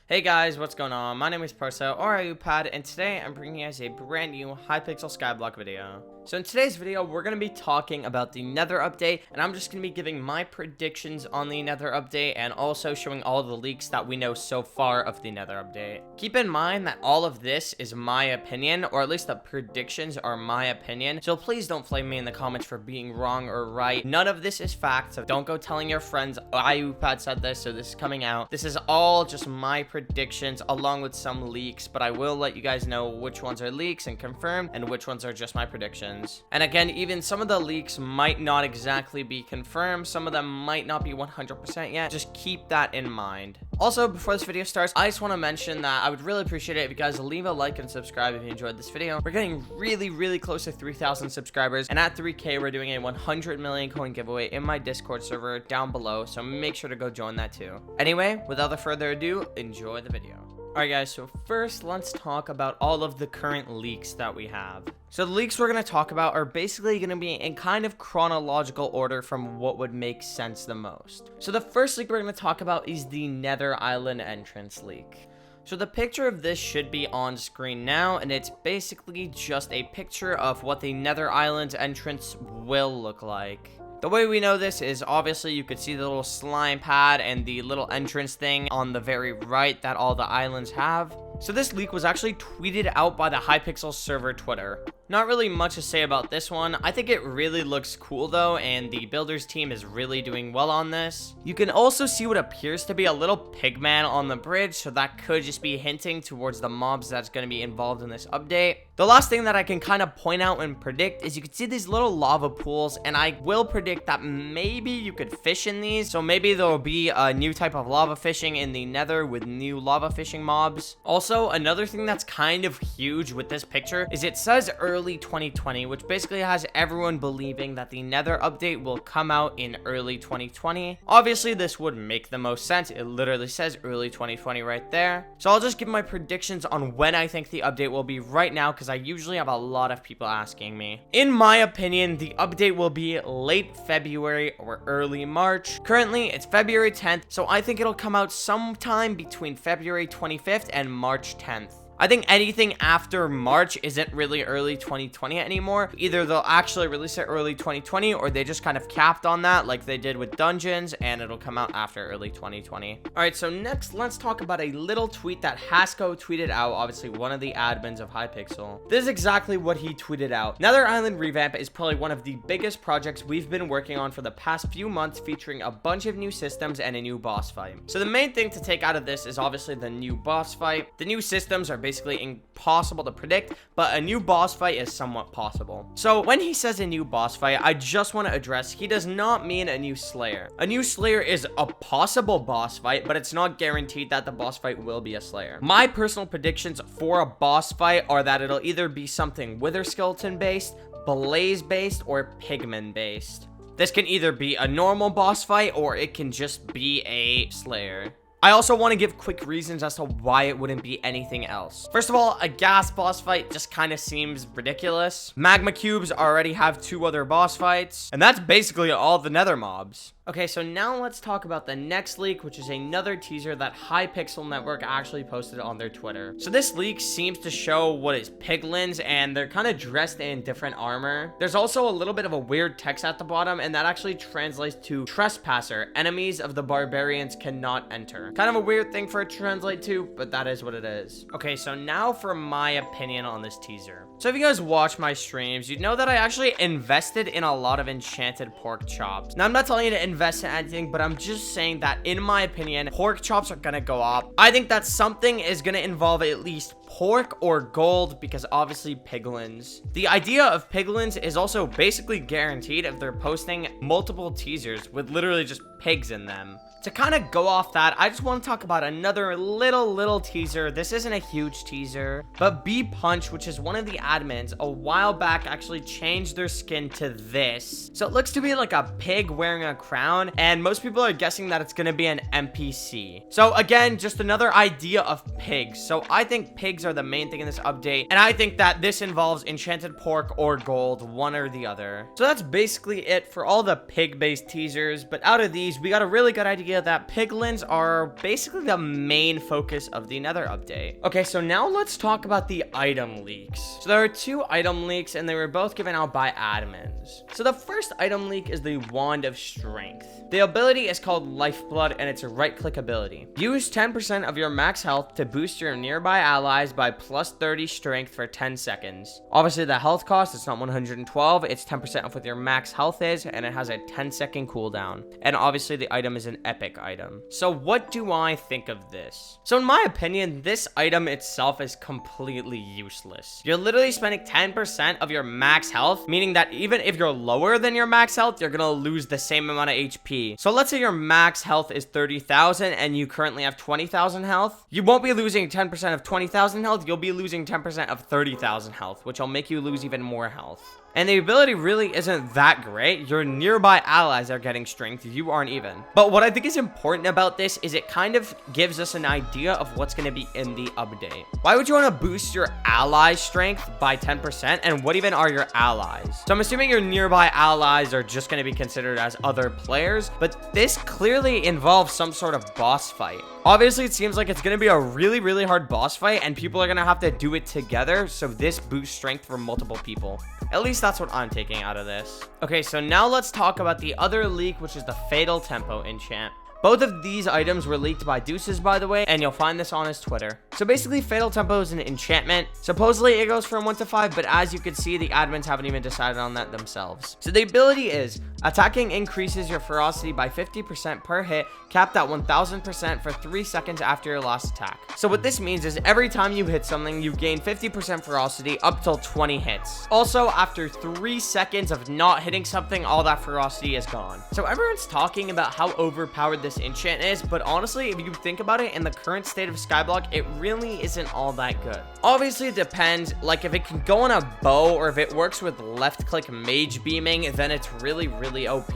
Hey guys, what's going on? My name is Parso, or Upad, and today I'm bringing you guys a brand new Hypixel Skyblock video. So in today's video, we're going to be talking about the Nether update, and I'm just going to be giving my predictions on the Nether update, and also showing all the leaks that we know so far of the Nether update. Keep in mind that all of this is my opinion, or at least the predictions are my opinion, so please don't flame me in the comments for being wrong or right. None of this is fact, so don't go telling your friends, Upad said this, so this is coming out. This is all just my predictions along with some leaks, but I will let you guys know which ones are leaks and confirmed and which ones are just my predictions. And again, even some of the leaks might not exactly be confirmed, some of them might not be 100% yet. Just keep that in mind. Also, before this video starts, I just want to mention that I would really appreciate it if you guys leave a like and subscribe if you enjoyed this video. We're getting really close to 3,000 subscribers, and at 3K we're doing a 100 million coin giveaway in my Discord server down below, so make sure to go join that too. Anyway, without further ado, enjoy the video. Alright guys, so first let's talk about all of the current leaks that we have. So the leaks we're going to talk about are basically going to be in kind of chronological order from what would make sense the most. So the first leak we're going to talk about is the Nether Island entrance leak. So the picture of this should be on screen now, and it's basically just a picture of what the Nether Island entrance will look like. The way we know this is obviously you could see the little slime pad and the little entrance thing on the very right that all the islands have. So this leak was actually tweeted out by the Hypixel server Twitter. Not really much to say about this one. I think it really looks cool though, and the builders team is really doing well on this. You can also see what appears to be a little pigman on the bridge, so that could just be hinting towards the mobs that's going to be involved in this update. The last thing that I can kind of point out and predict is you can see these little lava pools, and I will predict that maybe you could fish in these. So maybe there will be a new type of lava fishing in the Nether with new lava fishing mobs. Also, another thing that's kind of huge with this picture is it says early 2020, which basically has everyone believing that the Nether update will come out in early 2020. Obviously, this would make the most sense. It literally says early 2020 right there. So I'll just give my predictions on when I think the update will be right now, because I usually have a lot of people asking me. In my opinion, the update will be late February or early March. Currently, it's February 10th, so I think it'll come out sometime between February 25th and March 10th. I think anything after March isn't really early 2020 anymore. Either they'll actually release it early 2020 or they just kind of capped on that like they did with Dungeons, and it'll come out after early 2020. Alright, so next let's talk about a little tweet that Hasco tweeted out, obviously one of the admins of Hypixel. This is exactly what he tweeted out. Nether Island revamp is probably one of the biggest projects we've been working on for the past few months, featuring a bunch of new systems and a new boss fight. So the main thing to take out of this is obviously the new boss fight. The new systems are basically impossible to predict, but a new boss fight is somewhat possible. So when he says a new boss fight, I just want to address he does not mean a new Slayer. A new Slayer is a possible boss fight, but it's not guaranteed that the boss fight will be a Slayer. My personal predictions for a boss fight are that it'll either be something Wither Skeleton based, Blaze based, or Pigman based. This can either be a normal boss fight or it can just be a Slayer. I also want to give quick reasons as to why it wouldn't be anything else. First of all, a gas boss fight just kind of seems ridiculous. Magma cubes already have 2 other boss fights, and that's basically all the Nether mobs. Okay, so now let's talk about the next leak, which is another teaser that Hypixel Network actually posted on their Twitter. So this leak seems to show what is piglins, and they're kind of dressed in different armor. There's also a little bit of a weird text at the bottom, and that actually translates to trespasser. Enemies of the barbarians cannot enter. Kind of a weird thing for it to translate to, but that is what it is. Okay, so now for my opinion on this teaser. So if you guys watch my streams, you'd know that I actually invested in a lot of enchanted pork chops. Now, I'm not telling you to invest in anything, but I'm just saying that in my opinion, pork chops are gonna go up. I think that something is gonna involve at least pork or gold, because obviously piglins. The idea of piglins is also basically guaranteed if they're posting multiple teasers with literally just pigs in them. To kind of go off that, I just want to talk about another little teaser. This isn't a huge teaser, but B Punch, which is one of the admins, a while back actually changed their skin to this. So it looks to be like a pig wearing a crown, and most people are guessing that it's going to be an NPC. So again, just another idea of pigs. So I think pigs are the main thing in this update, and I think that this involves enchanted pork or gold, one or the other. So that's basically it for all the pig-based teasers, but out of these, these, we got a really good idea that piglins are basically the main focus of the Nether update. Okay, so now let's talk about the item leaks. So there are 2 item leaks, and they were both given out by admins. So the first item leak is the Wand of Strength. The ability is called Lifeblood, and it's a right-click ability. Use 10% of your max health to boost your nearby allies by plus 30 strength for 10 seconds. Obviously, the health cost, it's not 112, it's 10% off what your max health is, and it has a 10-second cooldown. And obviously, the item is an epic item. So what do I think of this? So in my opinion, this item itself is completely useless. You're literally spending 10% of your max health, meaning that even if you're lower than your max health, you're gonna lose the same amount of HP. So let's say your max health is 30,000 and you currently have 20,000 health. You won't be losing 10% of 20,000 health, you'll be losing 10% of 30,000 health, which will make you lose even more health. And the ability really isn't that great. Your nearby allies are getting strength, you aren't even. But what I think is important about this is it kind of gives us an idea of what's going to be in the update. Why would you want to boost your ally strength by 10%? And what even are your allies? So I'm assuming your nearby allies are just going to be considered as other players, but this clearly involves some sort of boss fight. Obviously, it seems like it's going to be a really hard boss fight, and people are going to have to do it together, so this boosts strength for multiple people. At least that's what I'm taking out of this. Okay, so now let's talk about the other leak, which is the Fatal Tempo enchant. Both of these items were leaked by Deuces, by the way, and you'll find this on his Twitter. So basically, Fatal Tempo is an enchantment. Supposedly, it goes from 1 to 5, but as you can see, the admins haven't even decided on that themselves. So the ability is, attacking increases your ferocity by 50% per hit, capped at 1000% for 3 seconds after your last attack. So what this means is every time you hit something, you gain 50% ferocity up till 20 hits. Also, after 3 seconds of not hitting something, all that ferocity is gone. So everyone's talking about how overpowered this enchant is, but honestly, if you think about it, in the current state of Skyblock, it really isn't all that good. Obviously, it depends. Like, if it can go on a bow or if it works with left click mage beaming, then it's really OP.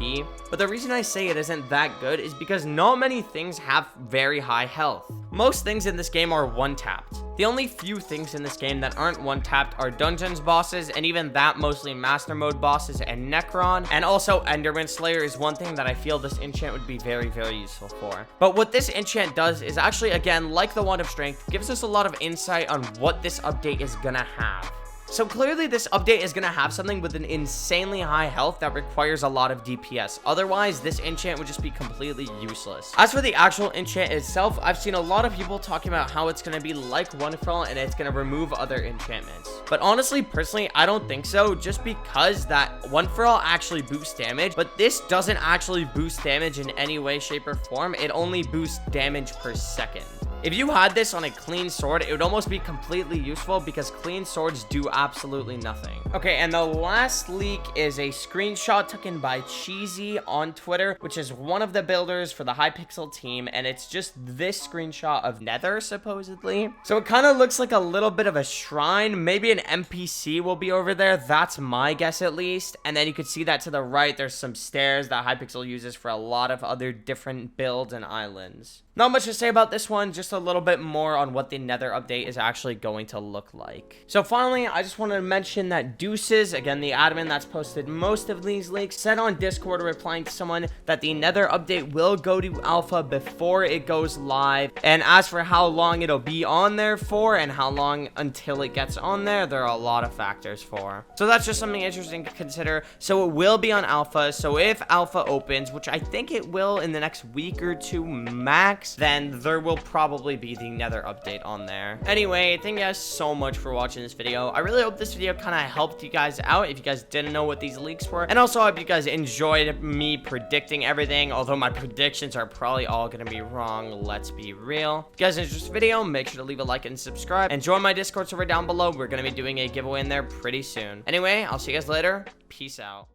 But the reason I say it isn't that good is because not many things have very high health. Most things in this game are one-tapped. The only few things in this game that aren't one-tapped are dungeons bosses, and even that mostly master mode bosses and Necron, and also Enderman Slayer is one thing that I feel this enchant would be very useful for. But what this enchant does is actually, again, like the Wand of Strength, gives us a lot of insight on what this update is gonna have. So clearly this update is going to have something with an insanely high health that requires a lot of DPS. Otherwise, this enchant would just be completely useless. As for the actual enchant itself, I've seen a lot of people talking about how it's going to be like One For All and it's going to remove other enchantments. But honestly, personally, I don't think so, just because that One For All actually boosts damage, but this doesn't actually boost damage in any way, shape, or form. It only boosts damage per second. If you had this on a clean sword, it would almost be completely useful because clean swords do absolutely nothing. Okay, and the last leak is a screenshot taken by Cheesy on Twitter, which is one of the builders for the Hypixel team, and it's just this screenshot of Nether, supposedly. So it kind of looks like a little bit of a shrine. Maybe an NPC will be over there. That's my guess, at least. And then you could see that to the right, there's some stairs that Hypixel uses for a lot of other different builds and islands. Not much to say about this one, just a little bit more on what the Nether update is actually going to look like. So finally, I just wanted to mention that Deuces, again, the admin that's posted most of these leaks, said on Discord replying to someone that the Nether update will go to alpha before it goes live. And as for how long it'll be on there for and how long until it gets on there, there are a lot of factors for. So that's just something interesting to consider. So it will be on alpha. So if alpha opens, which I think it will in the next week or two max, then there will probably be the Nether update on there. Anyway, thank you guys so much for watching this video. I really hope this video kind of helped you guys out if you guys didn't know what these leaks were. And also, I hope you guys enjoyed me predicting everything, although my predictions are probably all going to be wrong. Let's be real. If you guys enjoyed this video, make sure to leave a like and subscribe. And join my Discord server down below. We're going to be doing a giveaway in there pretty soon. Anyway, I'll see you guys later. Peace out.